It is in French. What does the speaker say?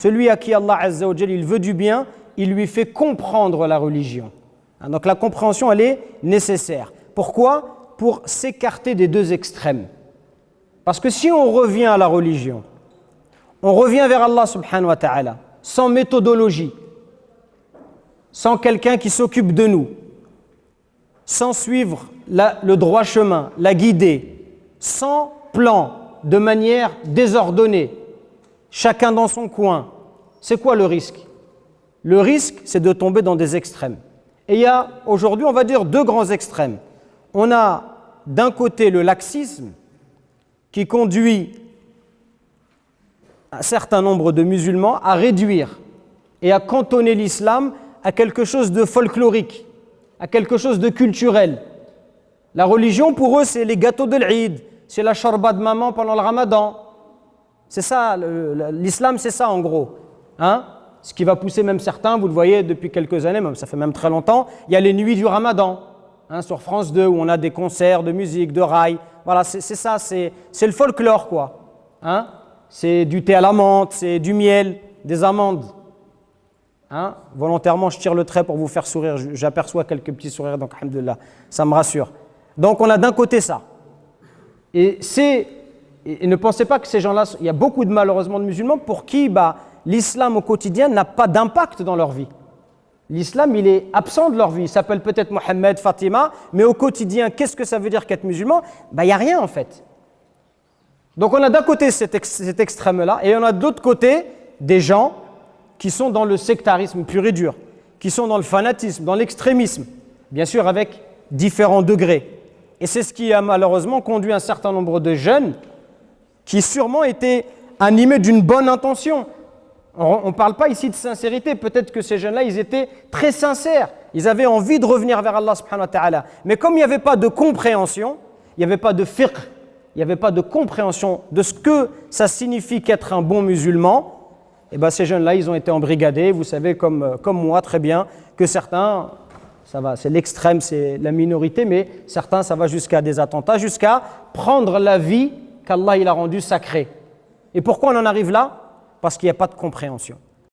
Celui à qui Allah Azza wa Jal, il veut du bien, il lui fait comprendre la religion. Donc la compréhension, elle est nécessaire. Pourquoi? Pour s'écarter des deux extrêmes. Parce que si on revient à la religion, on revient vers Allah subhanahu wa ta'ala, sans méthodologie, sans quelqu'un qui s'occupe de nous, sans suivre le droit chemin, la guider, sans plan, de manière désordonnée, chacun dans son coin, c'est quoi le risque? Le risque, c'est de tomber dans des extrêmes. Et il y a aujourd'hui, on va dire, deux grands extrêmes. On a d'un côté le laxisme qui conduit un certain nombre de musulmans à réduire et à cantonner l'islam à quelque chose de folklorique, à quelque chose de culturel. La religion, pour eux, c'est les gâteaux de l'Eid, c'est la shorba de maman pendant le ramadan. C'est ça, l'islam, c'est ça en gros. Ce qui va pousser même certains, vous le voyez depuis quelques années, même ça fait même très longtemps, il y a les nuits du ramadan, sur France 2, où on a des concerts de musique, de rail. Voilà, c'est ça, c'est le folklore, quoi. C'est du thé à la menthe, c'est du miel, des amandes. Volontairement, je tire le trait pour vous faire sourire. J'aperçois quelques petits sourires, donc alhamdoulilah, ça me rassure. Donc on a d'un côté ça. Et ne pensez pas que ces gens-là, il y a beaucoup de malheureusement de musulmans pour qui l'islam au quotidien n'a pas d'impact dans leur vie. L'islam, il est absent de leur vie. Il s'appelle peut-être Mohammed, Fatima, mais au quotidien, qu'est-ce que ça veut dire qu'être musulman? Il n'y a rien en fait. Donc on a d'un côté cet extrême-là, et on a de l'autre côté des gens qui sont dans le sectarisme pur et dur, qui sont dans le fanatisme, dans l'extrémisme, bien sûr avec différents degrés. Et c'est ce qui a malheureusement conduit un certain nombre de jeunes qui sûrement étaient animés d'une bonne intention. On ne parle pas ici de sincérité, peut-être que ces jeunes-là, ils étaient très sincères, ils avaient envie de revenir vers Allah subhanahu wa ta'ala. Mais comme il n'y avait pas de compréhension, il n'y avait pas de fiqh, il n'y avait pas de compréhension de ce que ça signifie qu'être un bon musulman, et ces jeunes-là, ils ont été embrigadés. Vous savez, comme moi, très bien, que certains, ça va, c'est l'extrême, c'est la minorité, mais certains, ça va jusqu'à des attentats, jusqu'à prendre la vie qu'Allah il a rendue sacrée. Et pourquoi on en arrive là? Parce qu'il n'y a pas de compréhension.